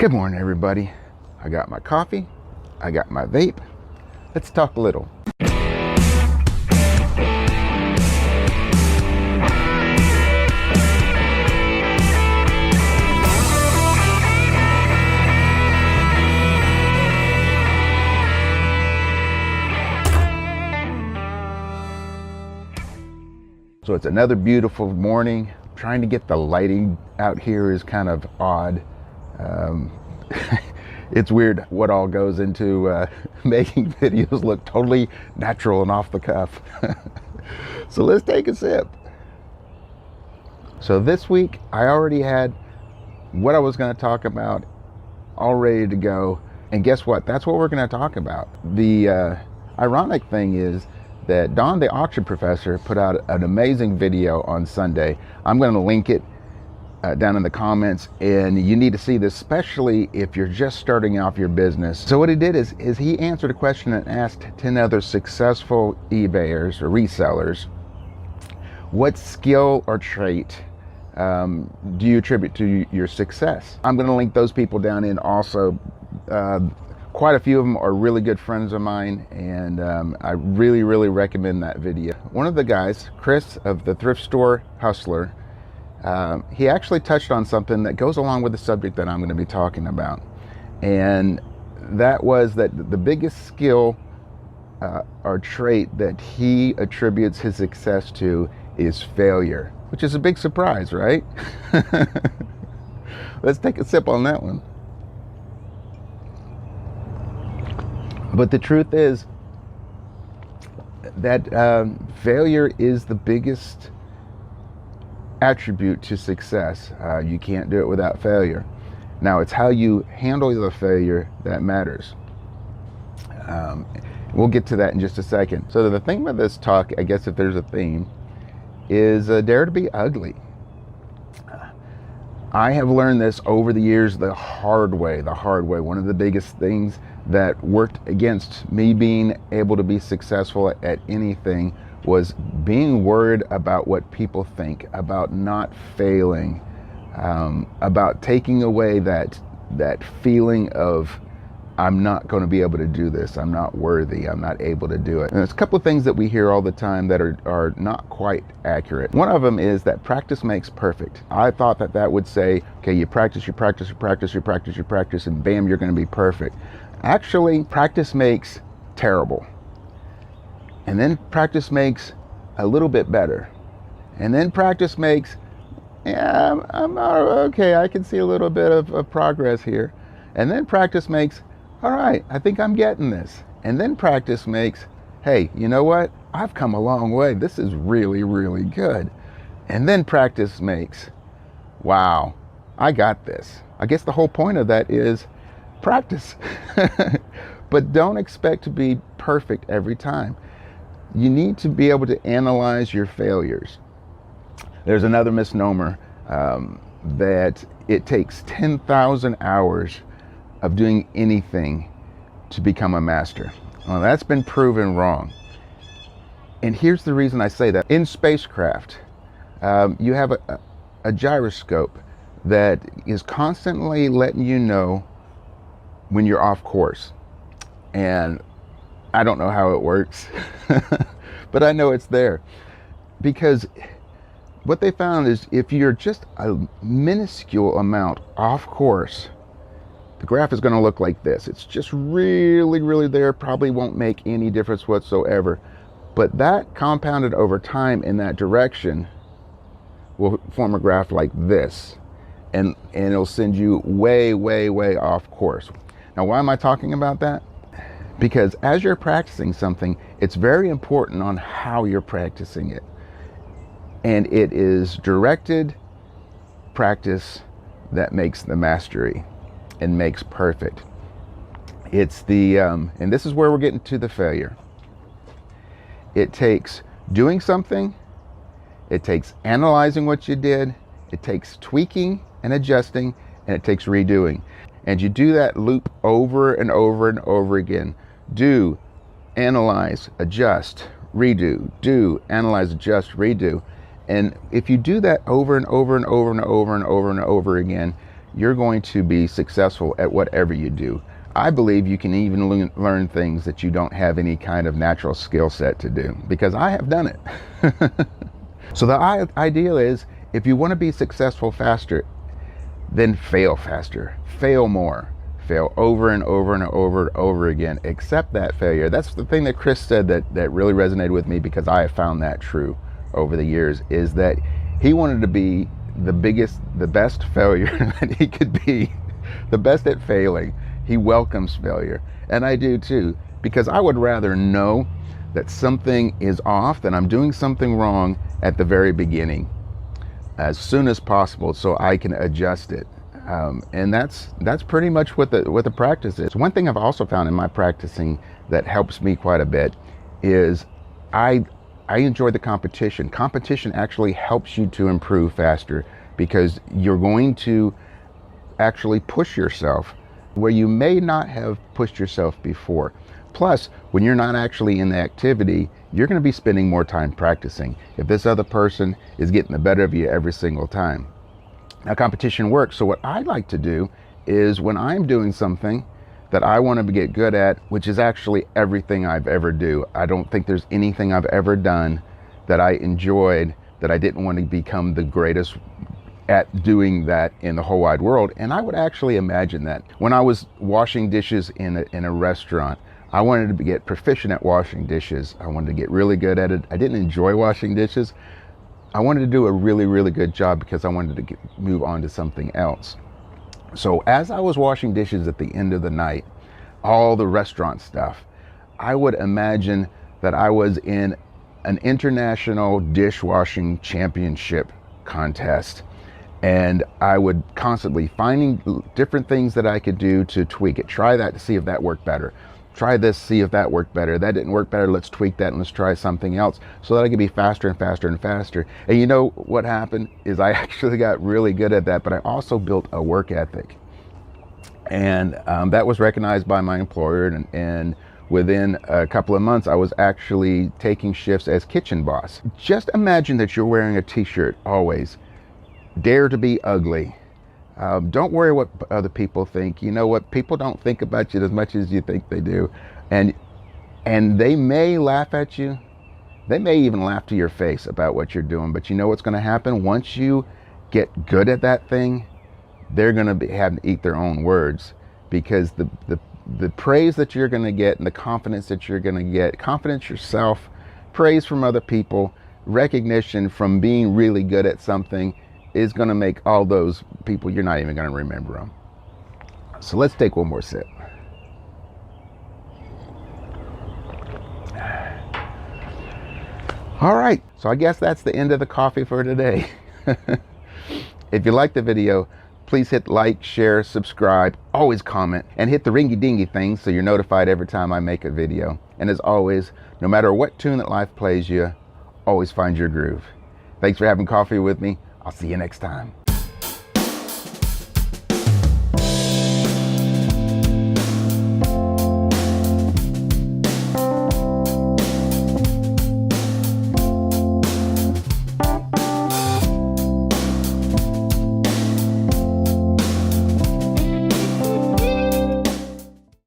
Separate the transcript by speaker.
Speaker 1: Good morning, everybody. I got my coffee, I got my vape. Let's talk a little. So it's another beautiful morning. Trying to get the lighting out here is kind of odd. It's weird what all goes into making videos look totally natural and off the cuff. So let's take a sip. So this week I already had what I was going to talk about all ready to go, and guess what? That's what we're going to talk about. The ironic thing is that Don the auction professor put out an amazing video on Sunday. I'm going to link it down in the comments, and you need to see this, especially if you're just starting off your business. So what he did is he answered a question and asked 10 other successful eBayers or resellers, what skill or trait do you attribute to your success? I'm going to link those people down in also. Quite a few of them are really good friends of mine, and I really recommend that video. One of the guys, Chris of the Thrift Store Hustler, he actually touched on something that goes along with the subject that I'm going to be talking about, and that was that the biggest skill or trait that he attributes his success to is failure, which is a big surprise, right? Let's take a sip on that one. But the truth is that failure is the biggest attribute to success. You can't do it without failure. Now, it's how you handle the failure that matters. We'll get to that in just a second. So the theme of this talk, I guess if there's a theme, is dare to be ugly. I have learned this over the years the hard way. One of the biggest things that worked against me being able to be successful at anything was being worried about what people think, about not failing, about taking away that feeling of I'm not going to be able to do this, I'm not worthy, I'm not able to do it. And there's a couple of things that we hear all the time that are not quite accurate. One of them is that practice makes perfect. I thought that would say, okay, you practice, and bam, you're going to be perfect. Actually, practice makes terrible. And then practice makes a little bit better. And then practice makes, yeah, I'm okay, I can see a little bit of progress here. And then practice makes, all right, I think I'm getting this. And then practice makes, hey, you know what? I've come a long way. This is really good. And then practice makes, wow, I got this. I guess the whole point of that is practice. But don't expect to be perfect every time. You need to be able to analyze your failures. There's another misnomer that it takes 10,000 hours of doing anything to become a master. Well, that's been proven wrong. And here's the reason I say that. In spacecraft, you have a gyroscope that is constantly letting you know when you're off course. And I don't know how it works, but I know it's there. Because what they found is if you're just a minuscule amount off course, the graph is going to look like this. It's just really there, probably won't make any difference whatsoever. But that compounded over time in that direction will form a graph like this. And it'll send you way off course. Now, why am I talking about that? Because as you're practicing something, it's very important on how you're practicing it. And it is directed practice that makes the mastery and makes perfect. It's the, and this is where we're getting to the failure. It takes doing something, it takes analyzing what you did, it takes tweaking and adjusting, and it takes redoing. And you do that loop over and over again. Do, analyze, adjust, redo, do, analyze, adjust, redo. And if you do that over and over again, you're going to be successful at whatever you do. I believe you can even learn things that you don't have any kind of natural skill set to do, because I have done it. So the ideal is, if you want to be successful faster, then fail faster, fail more, fail over and over and over and over again. Accept that failure. That's the thing that Chris said that really resonated with me, because I have found that true over the years, is that he wanted to be the best failure that he could be, the best at failing. He welcomes failure, and I do too, because I would rather know that something is off, that I'm doing something wrong at the very beginning, as soon as possible, so I can adjust it. And that's pretty much what the practice is. One thing I've also found in my practicing that helps me quite a bit is I enjoy the competition. Competition actually helps you to improve faster, because you're going to actually push yourself where you may not have pushed yourself before. Plus, when you're not actually in the activity, you're going to be spending more time practicing if this other person is getting the better of you every single time. Now, competition works. So what I like to do is, when I'm doing something that I want to get good at, which is actually everything I've ever do. I don't think there's anything I've ever done that I enjoyed that I didn't want to become the greatest at doing that in the whole wide world. And I would actually imagine that when I was washing dishes in a restaurant, I wanted to get proficient at washing dishes. I wanted to get really good at it. I didn't enjoy washing dishes. I wanted to do a really, really good job, because I wanted to move on to something else. So as I was washing dishes at the end of the night, all the restaurant stuff, I would imagine that I was in an international dishwashing championship contest. And I would constantly finding different things that I could do to tweak it. Try that to see if that worked better. Try this, see if that worked better. That didn't work better, let's tweak that and let's try something else, so that I could be faster and faster and faster. And you know what happened is, I actually got really good at that, but I also built a work ethic. And that was recognized by my employer, and within a couple of months, I was actually taking shifts as kitchen boss. Just imagine that you're wearing a t-shirt always. Dare to be ugly. Don't worry what other people think. You know what? People don't think about you as much as you think they do. And they may laugh at you. They may even laugh to your face about what you're doing. But you know what's going to happen? Once you get good at that thing, they're going to have to eat their own words, because the praise that you're going to get, and the confidence that you're going to get, confidence yourself, praise from other people, recognition from being really good at something, is going to make all those people, you're not even going to remember them. So let's take one more sip. All right, so I guess that's the end of the coffee for today. If you liked the video, please hit like, share, subscribe, always comment, and hit the ringy dingy thing so you're notified every time I make a video. And as always, no matter what tune that life plays you, always find your groove. Thanks for having coffee with me. I'll see you next time.